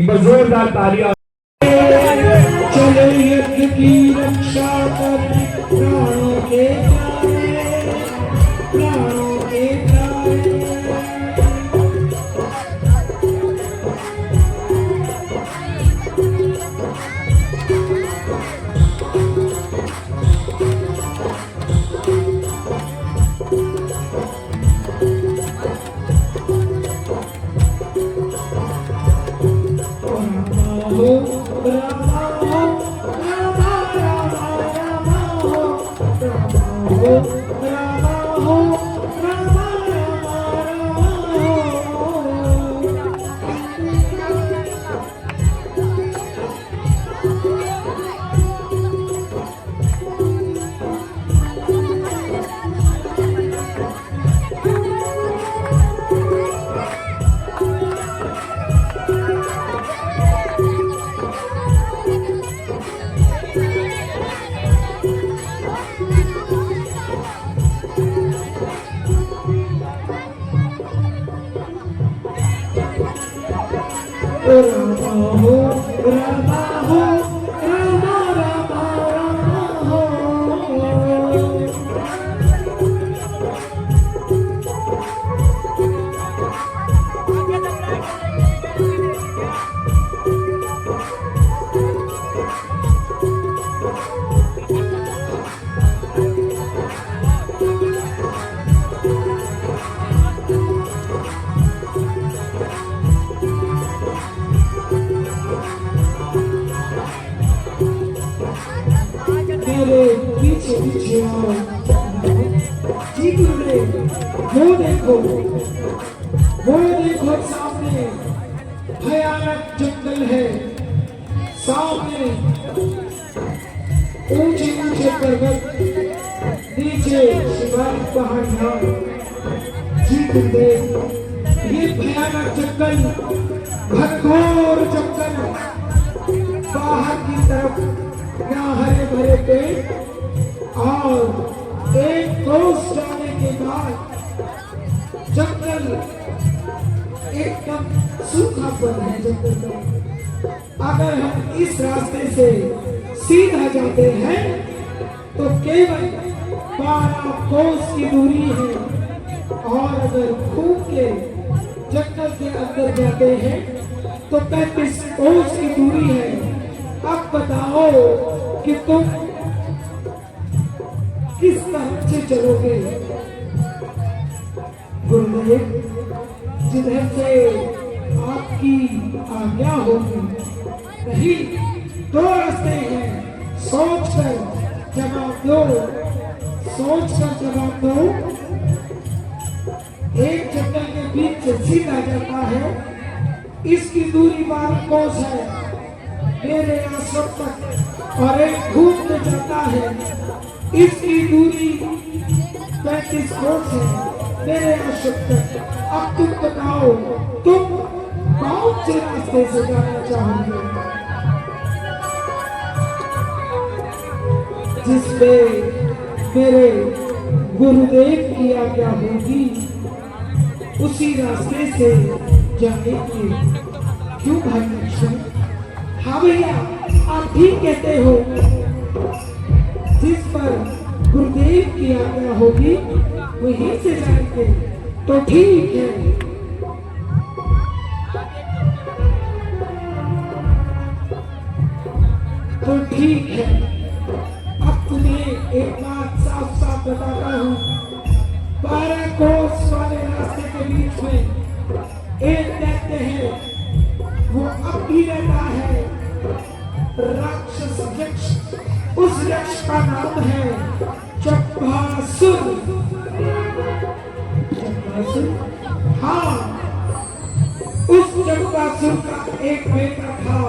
एक बार जोरदार तालियां। चले यज्ञ की रक्षा कर प्राणों के प्राणों के पीछे पीछे आओ जी गुरुदेव। वो देखो सामने भयानक जंगल है, सामने ऊंचे ऊंचे पर्वत, नीचे शिवालिक पहाड़ियां। जी गुरुदेव, ये भयानक जंगल, घनघोर जंगल, बाहर की तरफ यहाँ हरे भरे पेड़ और एक कोस जाने के बाद जंगल एकदम सूखापन है जंगल का। अगर हम इस रास्ते से सीधा जाते हैं तो केवल 12 कोस की दूरी है, और अगर घूम के जंगल के अंदर जाते हैं तो 35 कोस की दूरी है। अब बताओ कि तुम किस तरह से चलोगे? गुरुदेव, जिधर से आपकी आज्ञा होगी। नहीं, 2 रास्ते हैं, सोचकर जवाब दो, सोचकर जवाब दो। एक जंगल के बीच से सीधा जाता है, इसकी दूरी 12 कोस है मेरे आश्रम तक, और एक घूम के जाता है, इसकी दूरी 35 कोस है मेरे आश्रम तक। अब तुम बताओ, तुम कौन से रास्ते से जाना चाहोगे जिसपे मेरे गुरुदेव की आज्ञा होगी, उसी रास्ते से जाने की। क्यों भाई लक्ष्मण? हाँ भैया, आप ठीक कहते हो, जिस पर गुरुदेव की आज्ञा होगी वहीं से जाएंगे। तो ठीक है, तो ठीक है। अब तुम्हें एक बात साफ साफ बताता हूँ, 12 कोस वाले रास्ते के बीच में एक दैत्य है, वो अब भी रहता है, राक्षस यक्ष। उस यक्ष का नाम है चंपासुर। हाँ, उस चंपासुर का एक बेटा था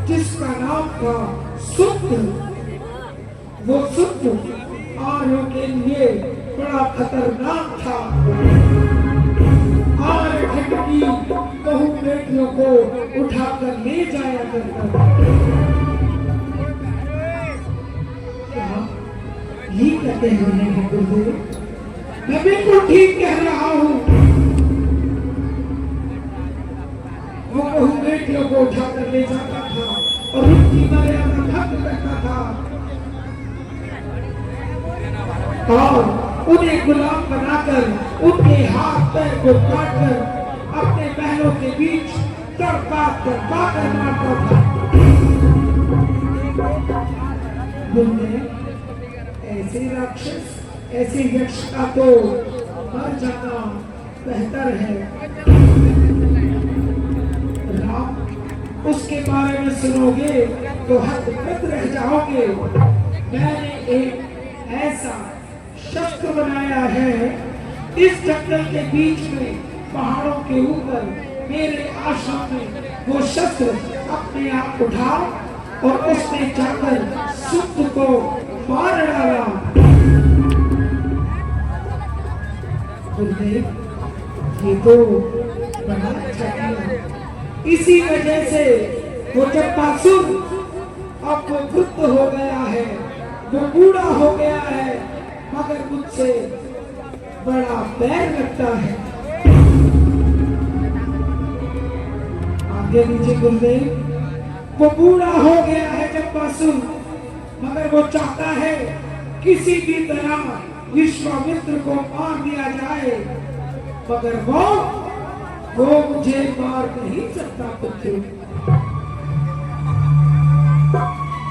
जिसका नाम था शुद्ध। वो शुद्ध आर्यों के लिए बड़ा खतरनाक था, और की बहु बेटियों को उठाकर ले जाया करता था। ये कहते हैं गुरुदेव, मैं बिल्कुल ठीक कह रहा हूँ। वो बहु बेटियों बेटियों को उठाकर ले जाता था और उनकी मर्यादा भंग करता था और उन्हें गुलाम बनाकर उनके हाथ पैर को काटकर अपने महलों के बीच तड़पा कर मारता था। ऐसे राक्षस, ऐसे यक्ष का तो मर जाना बेहतर है। राम, उसके बारे में सुनोगे तो हतप्रभ रह जाओगे। मैंने एक ऐसा शस्त्र बनाया है, इस जंगल के बीच में पहाड़ों के ऊपर मेरे आश्रम में वो शस्त्र अपने आप उठा और उसने जाकर सुत को मार डाला। ये तो बड़ा अच्छा किया। इसी वजह से वो चंपासुर अब वो वृद्ध हो गया है, वो बूढ़ा हो गया है, मगर मुझसे बड़ा बैर लगता है। आगे नीचे गुरुदेव, वो बूढ़ा हो गया है चंपासुर, मगर वो चाहता है किसी भी तरह विश्वामित्र को मार दिया जाए, मगर वो मुझे मार नहीं सकता पुत्र।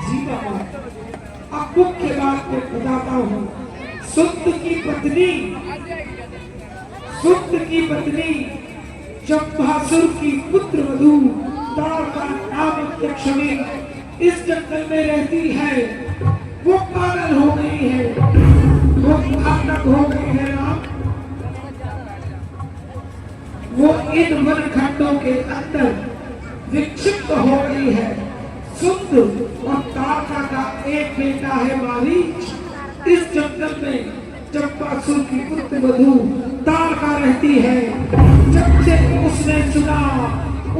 जी बाबा, अब मुख्य बात मैं बताता हूँ। सुत की पत्नी चंपासुर की पुत्र वधू ताड़का नामक यक्षिणी इस जंगल में रहती है। वो पागल हो गई है, वो घातक हो गई है राम। वो इन वनखंडों के अंदर विक्षिप्त हो गई है। सुत और ताड़का का एक बेटा है मारीच। इस जंगल में चंपासुर की पुत्र वधू ताड़का रहती है। जब से उसने सुना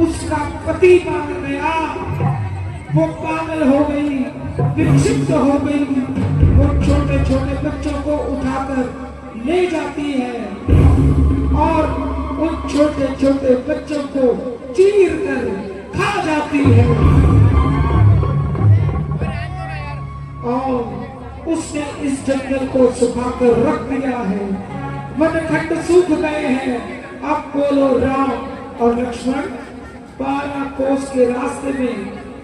उसका पति मार गया, वो पागल हो गई, विक्षिप्त हो गई। वो छोटे छोटे बच्चों को उठाकर ले जाती है और उन छोटे छोटे बच्चों को चीर कर खा जाती है। और उसने इस जंगल को सुखाकर रख दिया है। वनखंड सूख गए हैं। अब बोलो राम और लक्ष्मण, 12 कोस के रास्ते में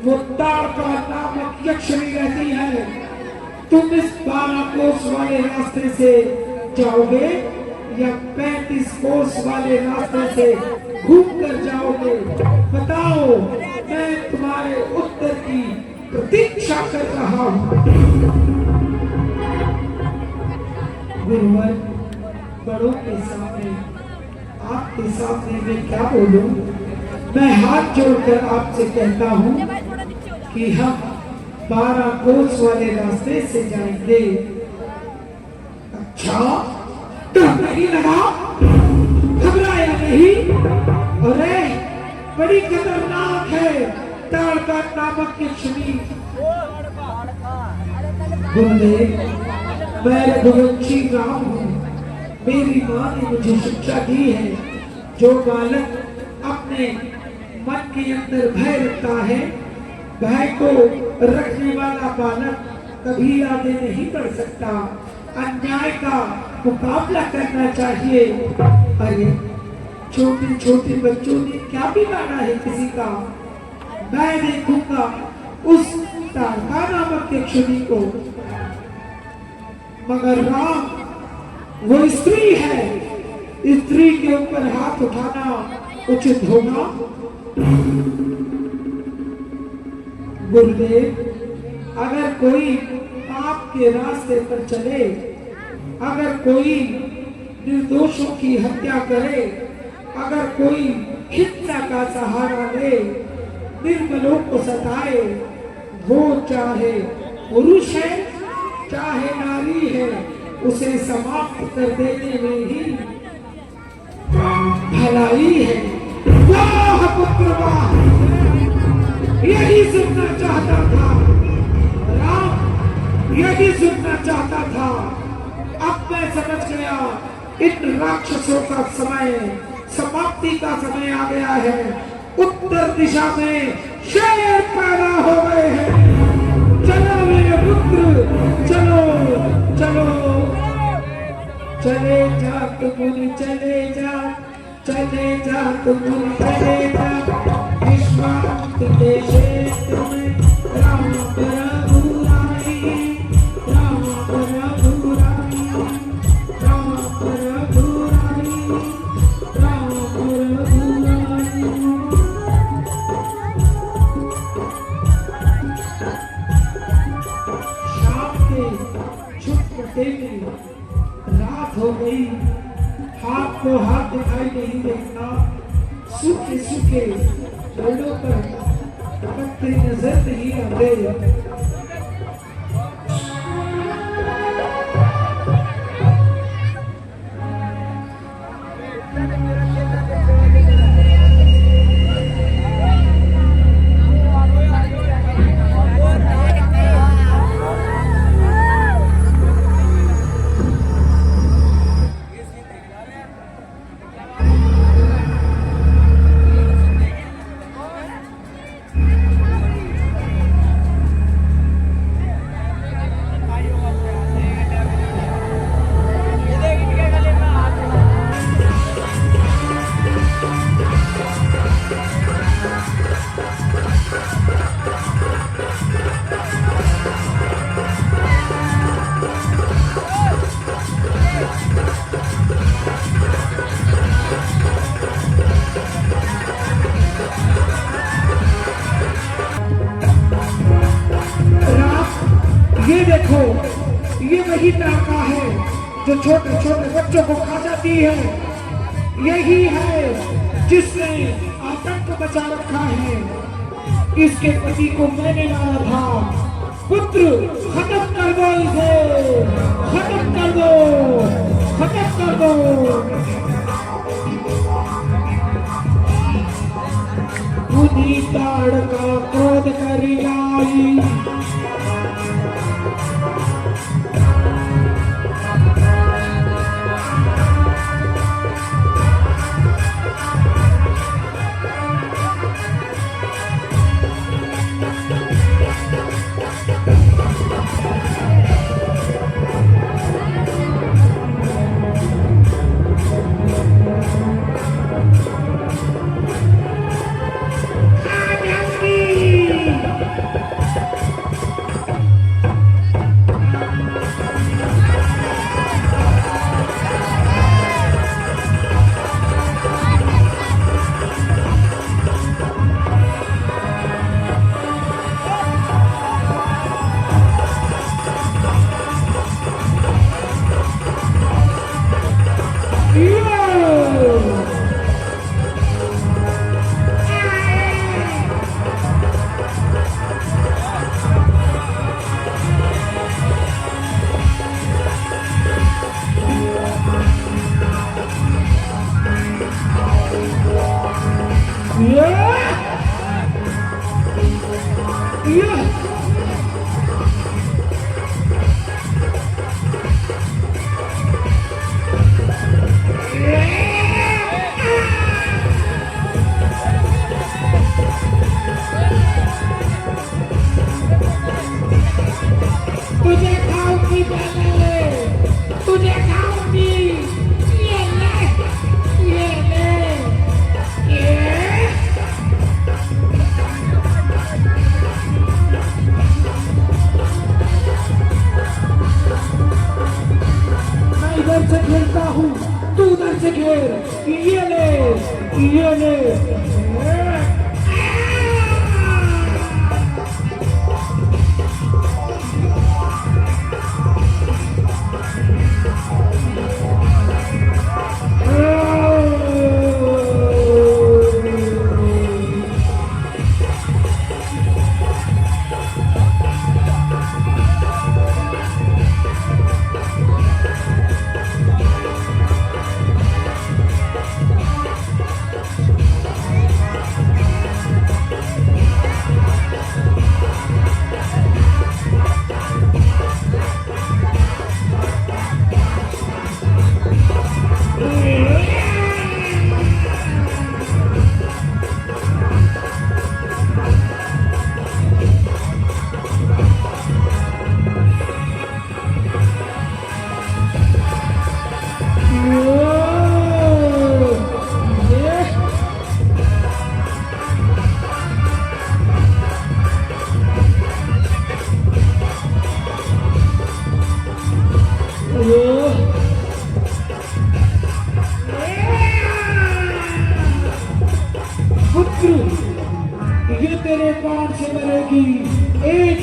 वो ताड़का नामक यक्षिणी रहती है। तुम इस 12 कोस वाले रास्ते से जाओगे या 35 कोस वाले रास्ते से घूम कर जाओगे? बताओ, मैं तुम्हारे उत्तर की प्रतीक्षा कर रहा हूँ। गुरुवर, बड़ों के सामने, आपके सामने मैं क्या बोलूं? मैं हाथ जोड़कर आपसे कहता हूं कि हम 12 कोस वाले रास्ते से जाएंगे। अच्छा, डर नहीं लगा? घबराया नहीं? अरे बड़ी खतरनाक है ताड़का नामक यक्षिणी। गुरुदेव, मैं रघुवंशी राम हूँ। मेरी माँ ने मुझे शिक्षा दी है, जो बालक अपने मन के अंदर भय रखता है, भय को रखने वाला बालक कभी आगे नहीं बढ़ सकता। अन्याय का मुकाबला करना चाहिए। अरे छोटे छोटे बच्चों ने क्या बिगाड़ा है किसी का? मैं देखूंगा उस ताड़का नामक यक्षिणी को। मगर राम, वो स्त्री है, स्त्री के ऊपर हाथ उठाना उचित होगा? गुरुदेव, अगर कोई पाप के रास्ते पर चले, अगर कोई निर्दोषों की हत्या करे, अगर कोई हिंसा का सहारा ले, निर्बलों को सताए, वो चाहे पुरुष है चाहे नारी है, उसे समाप्त कर देने में ही भलाई है। वाह पुत्र वाह, यही सुनना चाहता था राम, यही सुनना चाहता था। अब मैं समझ गया, इन राक्षसों का समय, समाप्ति का समय आ गया है। उत्तर दिशा में शेर पैदा हो गए हैं। चलो मेरे पुत्र, चलो चलो, चले जा तुम, चले जा, चले जा तुम, चले जा विश्वामित्र के क्षेत्र में। राम रघुराई, राम रघुराई, राम रघुराई, राम रघुराई। शाम के छुटपुटे में रात हो गई, हाथ को हाथ दिखाई नहीं देता, सूखे सूखे पेड़ों पर पत्ते नजर नहीं आते। ये देखो, ये वही टाका है जो छोटे छोटे बच्चों को खा जाती है। यही है जिसने आतंक बचा रखा है। इसके पति को मैंने मारा था। पुत्र, खत्म कर दो इसे, खत्म कर दो, खत्म कर दो। बुद्धि ताड़ का क्रोध कर आई,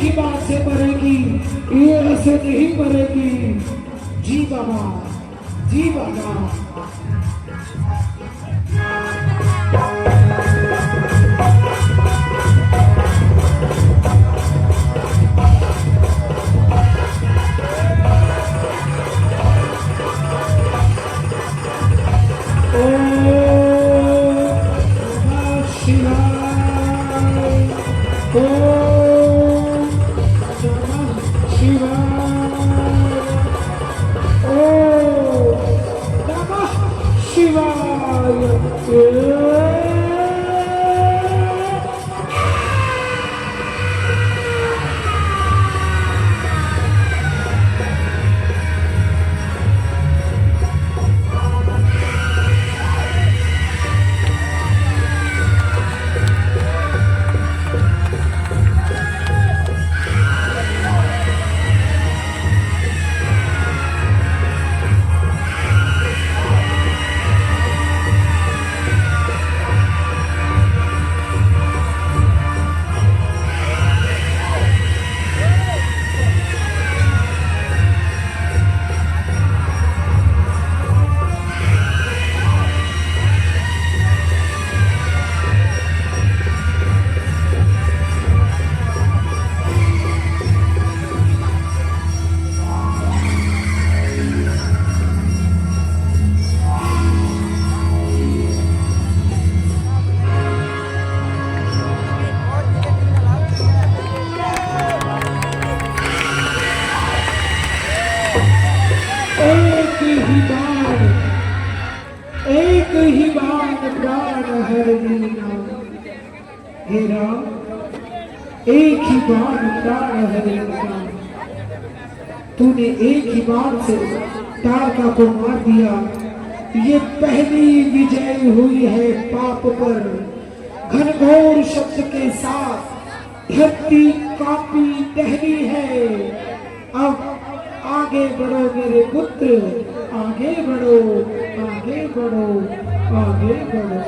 ही बात से मरेगी, ये ऐसे नहीं मरेगी। जी बाबा, जी बाबा। एक ही बार प्राण हर लीना। हे राम, एक ही बार प्राण हर लीना। तूने एक ही बार से तारका को मार दिया। ये पहली विजय हुई है पाप पर। घनघोर शब्द के साथ धरती कांपी टहरी है। अब आगे बढ़ो मेरे पुत्र, आगे बढ़ो, आगे बढ़ो, आगे बढ़ो।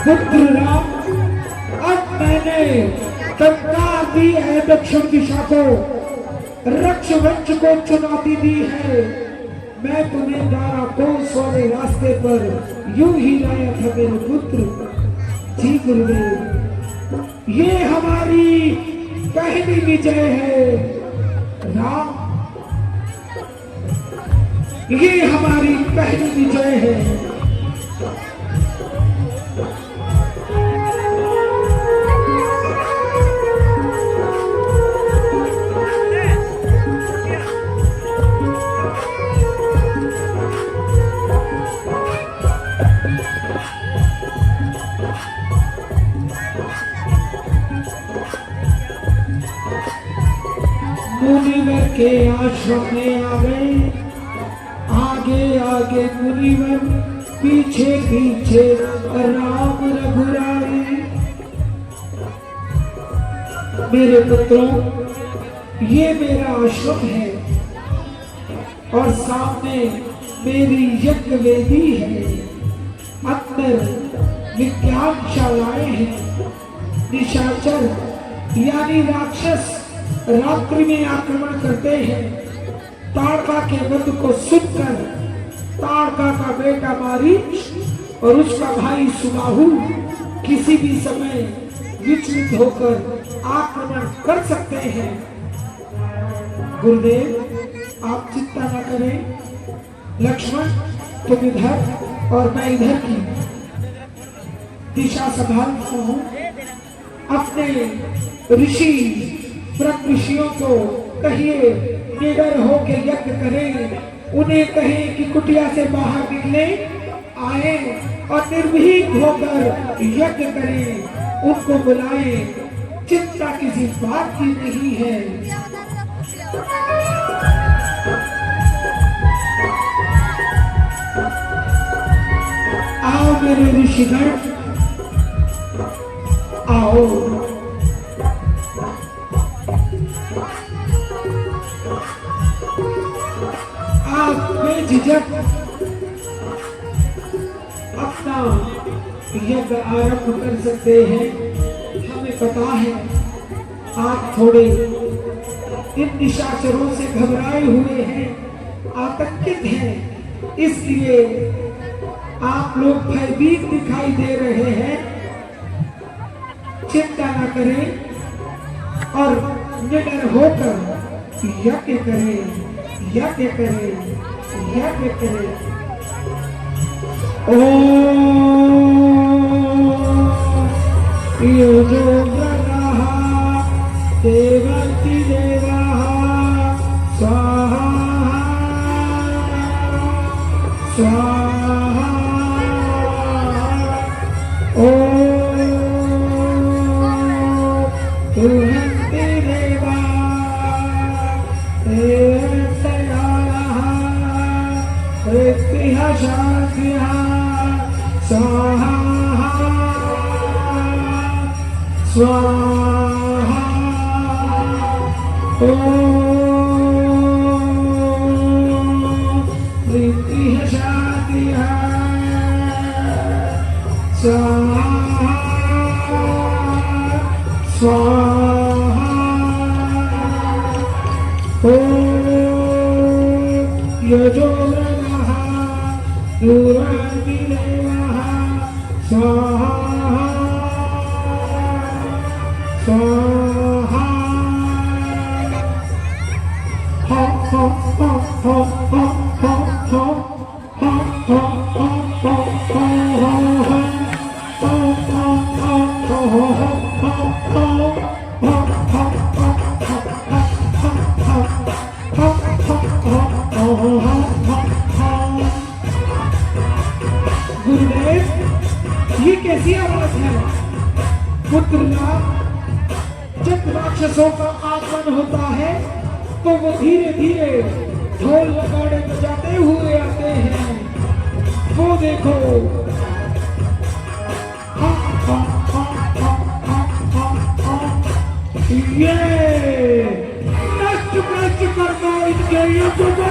पुत्र राम, अब मैंने टंकार दी है दक्षिण दिशा को, रक्ष वंश को चुनौती दी है। मैं तुम्हें 12 कोस वाले रास्ते पर यूं ही लाया था मेरे पुत्र। जी गुरुदेव, ये हमारी पहली विजय है राम, ये हमारी पहली विजय है। मुनिवर के आश्रम में आ गए, आगे आगे मुनिवर, पीछे पीछे राम रघुराई। मेरे पुत्रों, ये मेरा आश्रम है और सामने मेरी यज्ञ वेदी है। अंदर विज्ञानशालाएं हैं। निशाचर यानी राक्षस रात्रि में आक्रमण करते हैं। ताड़का के वध को सुनकर ताड़का का बेटा मारीच और उसका भाई सुबाहु किसी भी समय विचलित होकर आक्रमण कर सकते हैं। गुरुदेव, आप चिंता न करें। लक्ष्मण, तुम इधर और मैं इधर की दिशा संभालता हूँ। अपने ऋषि ब्रह्म ऋषियों को कहिए निडर होके यज्ञ करें। उन्हें कहें कि कुटिया से बाहर निकले, आए और निर्भीक होकर यज्ञ करें। उनको बुलाएं, चिंता किसी बात की नहीं है। आओ मेरे ऋषिगण, आओ। आप बेझिझक अपना यज्ञ आरंभ कर सकते हैं। हमें पता है आप थोड़े इन निशाचरों से घबराए हुए हैं, आतंकित हैं, इसलिए आप लोग भयभीत दिखाई दे रहे हैं। चिंता न करें और निडर होकर यज्ञ करें, यज्ञ करें, यज्ञ करें। यो जो देवती देवा स्वाहा स्वाहा। ओम तुहंति देवा देवतया शांतिः स्वाहा स्वाहा। प्रीतिः शांतिः स्वाहा स्वाहा। यजो नमः दूराति देवः स्वाहा स्वाहा। हो हो हो हो हो हो हो हो हो हो हो गुरुदेव, ये कैसी आवाज है? पुत्र जब राक्षसों का आगमन होता है तो वो धीरे धीरे ढोल नगाड़े बजाते हुए आते हैं। वो देखो, ये नष्ट भ्रष्ट कर दो इनके युद्ध को।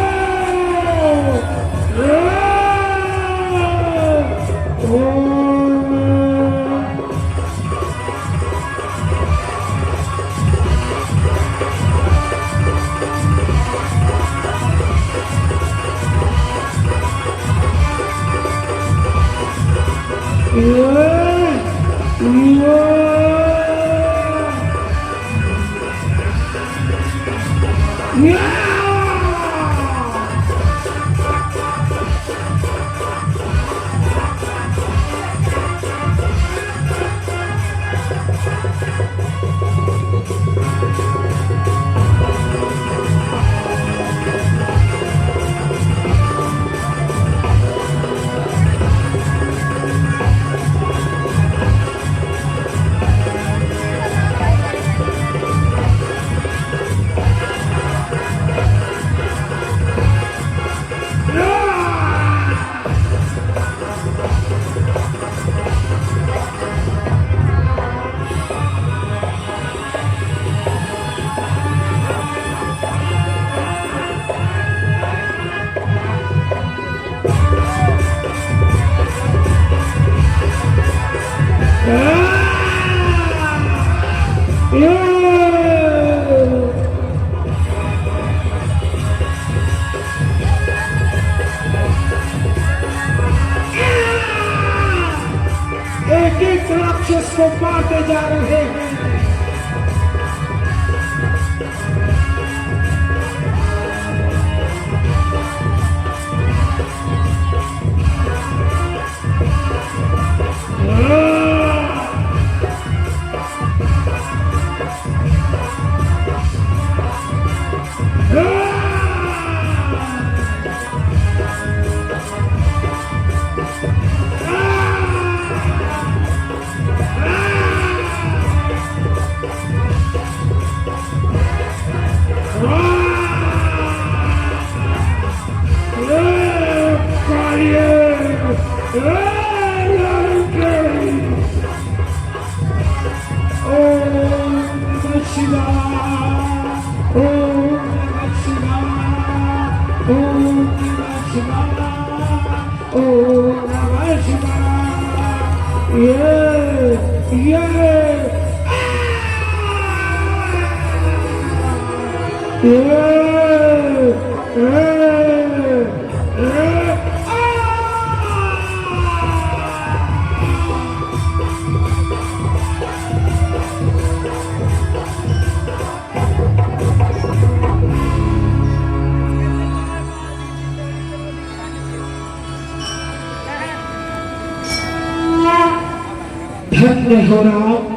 धन्य हो राम,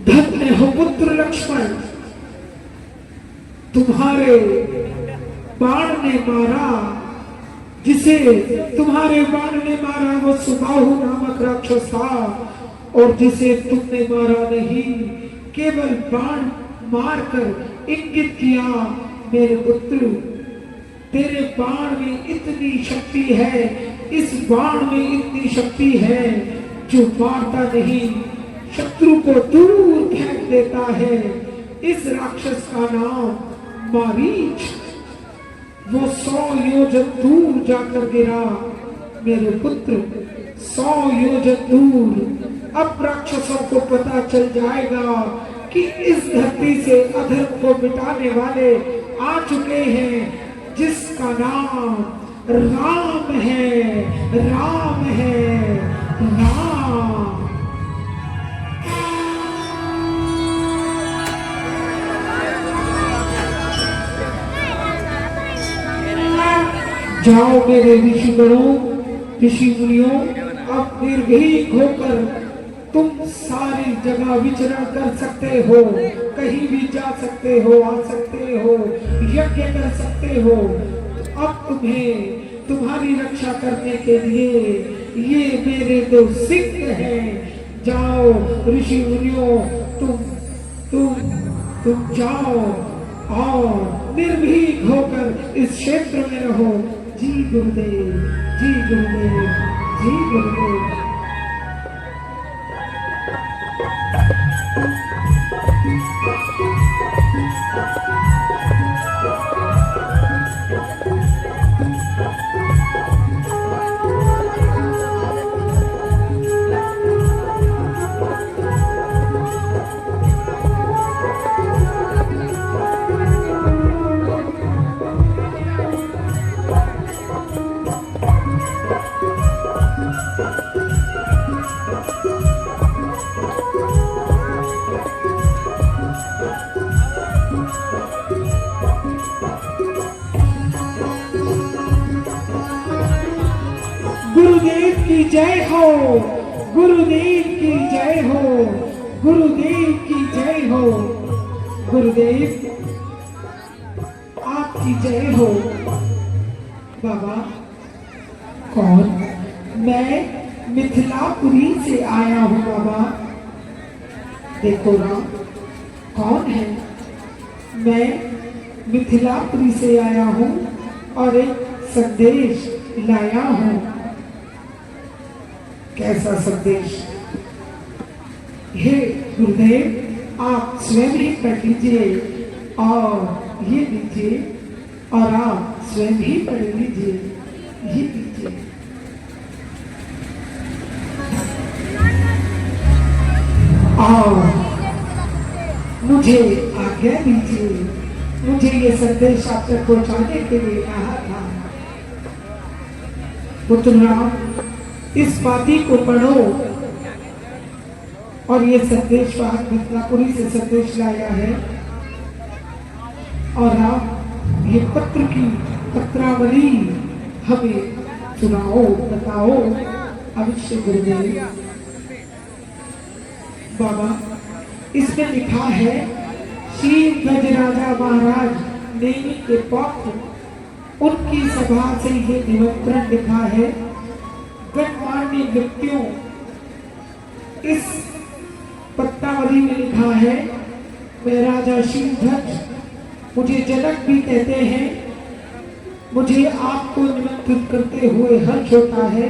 धन्य हो पुत्र लक्ष्मण, तुम्हारे बाण ने मारा, जिसे तुम्हारे बाण ने मारा वो सुबाहु नामक राक्षस था, और जिसे तुमने मारा नहीं, केवल बाण मारकर इंगित किया मेरे पुत्र, तेरे बाण में इतनी शक्ति है, इस बाण में इतनी शक्ति है जो मारता नहीं, शत्रु को दूर फेंक देता है। इस राक्षस का नाम मारीच, वो 100 योजन दूर जाकर गिरा मेरे पुत्र, 100 योजन दूर। अब राक्षसों को पता चल जाएगा कि इस धरती से अधर्म को मिटाने वाले आ चुके हैं, जिसका नाम राम है, राम है, राम। जाओ मेरे ऋषिगणों, ऋषि मुनियों, अब निर्भीक होकर तुम सारी जगह विचरण कर सकते हो, कहीं भी जा सकते हो, आ सकते हो, यज्ञ कर सकते हो। अब तुम्हें तुम्हारी रक्षा करने के लिए ये मेरे 2 सिंह हैं। जाओ ऋषि मुनियों, तुम जाओ और निर्भीक होकर इस क्षेत्र में रहो। जी गुरुदेव, जी गुरुदेव, जी गुरुदेव। गुरुदेव की जय हो, गुरुदेव की जय हो, गुरुदेव की जय हो। गुरुदेव आपकी जय हो। बाबा कौन? मैं मिथिलापुरी से आया हूँ बाबा। देखो राम, कौन है? मैं मिथिलापुरी से आया हूँ और एक संदेश लाया हूँ। कैसा संदेश? हे गुरुदेव, आप स्वयं ही पढ़ लीजिए और ये लीजिए, और आप स्वयं ही पढ़ लीजिए, ये लीजिए। और मुझे आज्ञा दीजिए, मुझे ये संदेश आप तक पहुंचाने के लिए कहा था। पुत्र राम, इस पाती को पढ़ो, और ये संदेश वाहक मिथिलापुरी से संदेश लाया है, और आप ये पत्र की पत्रावली हमें सुनाओ, बताओ अवश्य गुरुदेव। बाबा, इसमें लिखा है श्री गजराजा महाराज नेमी के पौत्र, उनकी सभा से ये निमंत्रण लिखा है। गणमान्य व्यक्तियों, इस पत्रावली में लिखा है, मैं राजा शिवध्वज मुझे जनक भी कहते हैं। मुझे आपको निमंत्रित करते हुए हर्ष होता है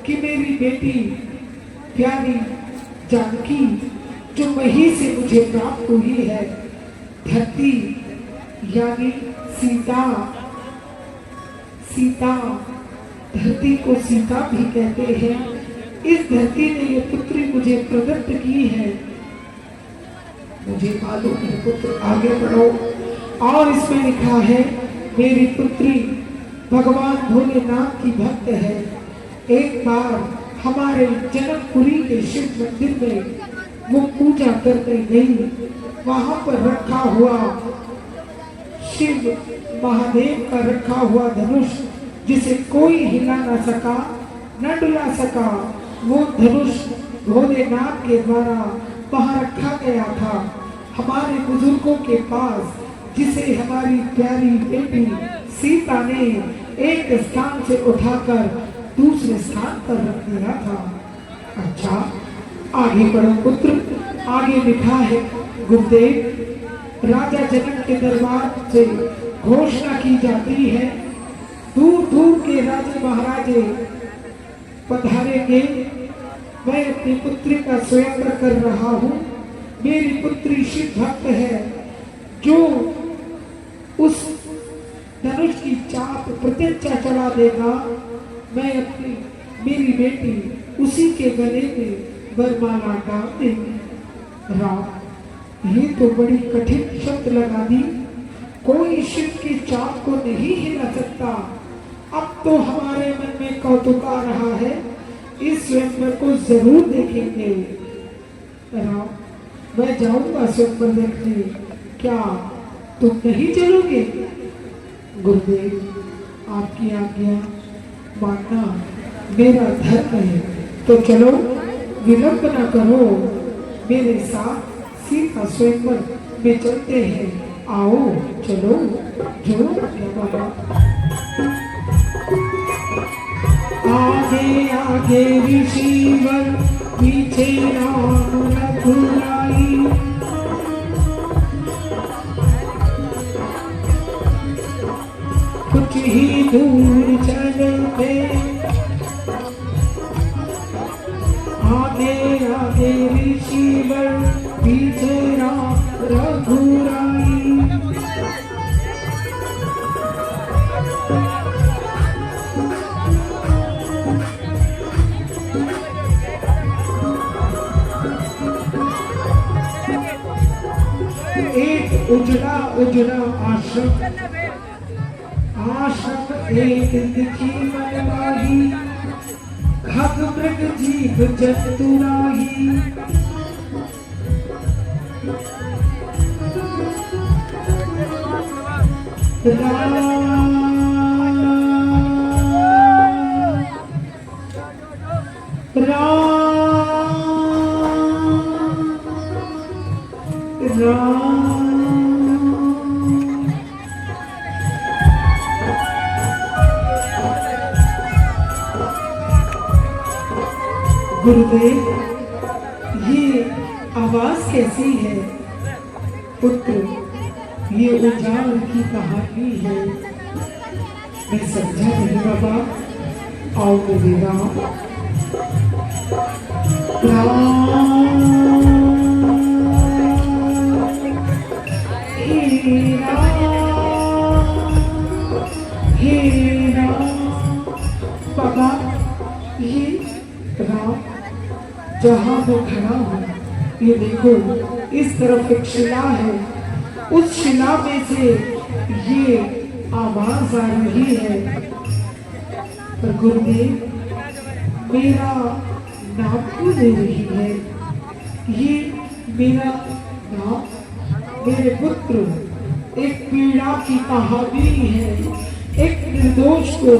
कि मेरी बेटी प्यारी जानकी जो वहीं से मुझे प्राप्त हुई है, धरती यानी सीता। सीता, धरती को सीता भी कहते हैं। इस धरती ने ये पुत्री मुझे प्रदत्त की है। मुझे मालूम है पुत्र, आगे बढ़ो। और इसमें लिखा है मेरी पुत्री भगवान भोलेनाथ की भक्त है। एक बार हमारे जनकपुरी के शिव मंदिर में वो पूजा करने गई। वहां पर रखा हुआ शिव महादेव का रखा हुआ धनुष जिसे कोई हिला न सका, न डुला सका, वो धनुष भोलेनाथ के द्वारा वहां रखा गया था हमारे बुजुर्गों के पास, जिसे हमारी प्यारी बेटी सीता ने एक स्थान से उठाकर दूसरे स्थान पर रख दिया था। अच्छा, आगे बढ़ो पुत्र। आगे लिखा है गुरुदेव, राजा जनक के दरबार से घोषणा की जाती है, दूर दूर के राजे महाराजे पधारेंगे। मैं अपनी पुत्री का स्वयंवर कर रहा हूँ। मेरी पुत्री शिव भक्त है, जो उस धनुष की चाप प्रत्यक्षा चढ़ा देगा, मैं अपनी मेरी बेटी उसी के गले में वरमाला डाल देंगी। राम, ये तो बड़ी कठिन शब्द लगा दी। कोई शिव की चाप को नहीं हिला सकता। अब तो हमारे मन में कौतुक आ रहा है, इस स्वयंवर को जरूर देखेंगे। राम, मैं जाऊंगा स्वयंवर देखने, क्या तुम नहीं चलोगे? गुरुदेव, आपकी आज्ञा मानना मेरा धर्म है, तो चलो, विलंब न करो, मेरे साथ सीता स्वयंवर में चलते हैं। आओ, चलो, जो बाबा। आगे आगे ऋषिवर, पीछे राम रघुराई। कुछ ही दूर चलते, आगे आगे ऋषिवर, पीछे राम रघुराई। एक उजड़ा उजड़ा आश्रम, आश्रम एक दिखी मनमाही, खग मृग जीव जंतुराही। गुरुदेव, ये आवाज कैसी है? पुत्र, ये उजाड़ की कहानी है। मैं समझा नहीं बाबा। आओ मेरे राम। हे राम, बाबा, ये राम जहाँ मैं खड़ा हूँ, ये देखो, इस तरफ एक शिला है, उस शिला में से ये आवाज आ रही है। पर गुरुदेव, मेरा नाम क्यों ले रही है? ये मेरा नाम, मेरे पुत्र, एक पीड़ा की कहानी है। एक निर्दोष को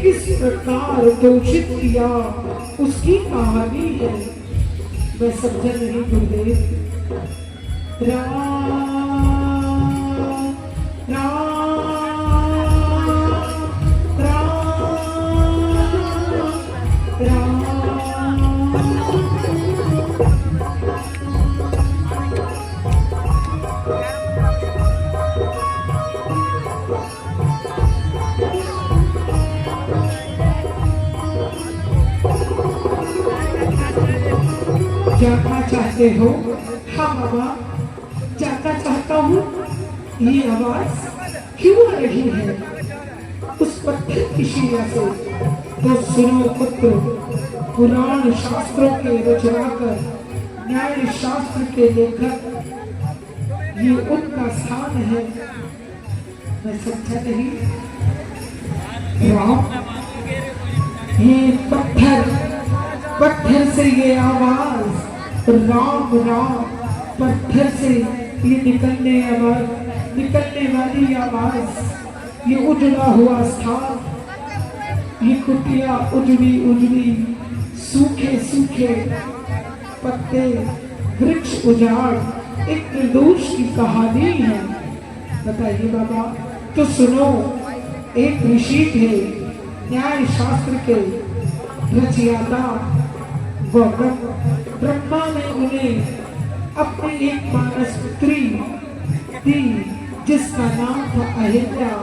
किस प्रकार दोषित किया, उसकी कहानी है। मैं समझा नहीं गुरुदेव। राम राम राम राम। जाना चाहते हो? हाँ बाबा, जाना चाहता हूँ। ये आवाज क्यों आ रही है उस पत्थर की शिला से? तो सुनो पुत्र, पुराण शास्त्रों के रचनाकर, न्याय शास्त्र के लेखक, ये उनका स्थान है। मैं समझा नहीं? राम, ये पत्थर से ये आवाज, राम राम, पत्थर से ये निकलने वाली आवाज, ये उजड़ा हुआ स्थान, ये कुटिया उजड़ी सूखे सूखे पत्ते, वृक्ष उजाड़, एक निर्दोष की कहानी है। बताइए बाबा। तो सुनो, एक ऋषि थे, न्याय शास्त्र के रचयिता, ब्रह्मा ने उन्हें अपनी एक मानस पुत्री दी जिसका नाम था अहिल्या।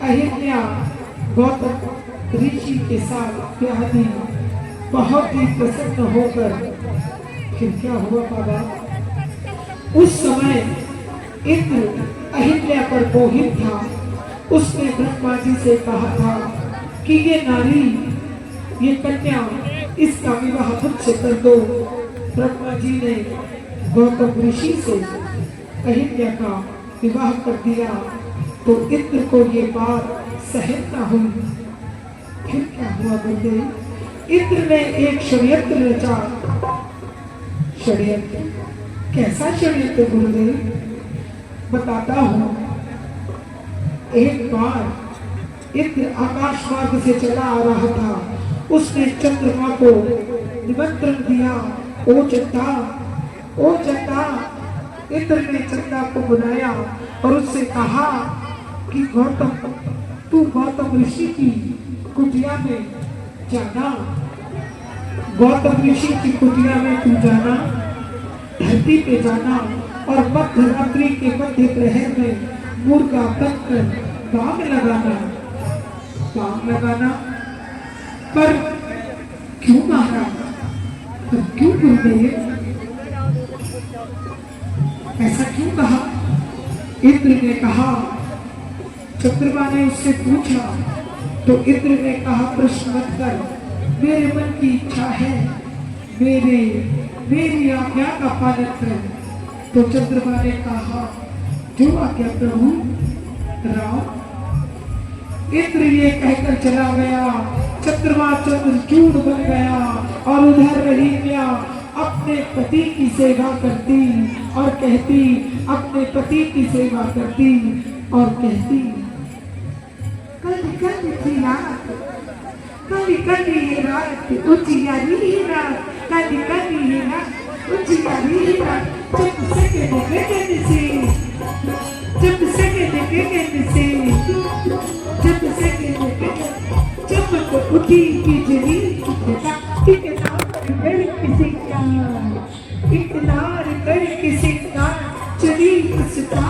अहिल्या गौतम ऋषि के साथ ब्याह दी। बहुत ही प्रसन्न होकर फिर क्या हुआ बाबा? उस समय इंद्र अहिल्या पर मोहित था। उसने ब्रह्मा जी से कहा था कि ये नारी, ये कन्या, इसका विवाह मुझसे कर दो। ब्रह्मा जी ने गौतम ऋषि से अहिल्या का विवाह कर दिया। तो इंद्र को ये बात सहन न हुई। फिर क्या हुआ गुरुदेव? इंद्र ने एक षड्यंत्र रचा। षड्यंत्र? कैसा षड्यंत्र गुरुदेव? बताता हूं। एक बार इंद्र आकाश मार्ग से चला आ रहा था। उसने चंद्रमा को निमंत्रण दिया। ओ चंदा, इंद्र ने चंदा को बुलाया और उससे कहा कि गौतम, तू गौतम ऋषि की कुटिया में जाना। गौतम ऋषि की कुटिया में तू जाना, धरती पे जाना और मध्य रात्रि के मध्य प्रहर में मुर्गा बनकर बाग लगाना। पर क्यों महाराज? पर क्यों गुरुदेव? ऐसा क्यों कहा? इंद्र ने कहा। चंद्रमा ने उससे पूछा तो इंद्र ने कहा, प्रश्न मत कर, मेरे मन की इच्छा है, मेरी आज्ञा का पालन कर। तो चंद्रमा ने कहा, जो आज्ञा प्रभु। राम, इंद्र ये कहकर चला गया। चंद्रमा चंद्रचूड़ बन गया और उधर रही क्या अपने पति की सेवा करती और कहती, अपने पति की सेवा करती और कहती, कल थी रात, कल ये रात उजियारी ही रात, कल ये रात उजियारी ही रात। जब सके कहने से, जब सके जब तो उठी की जली, इकरार कर किसी का चली उसका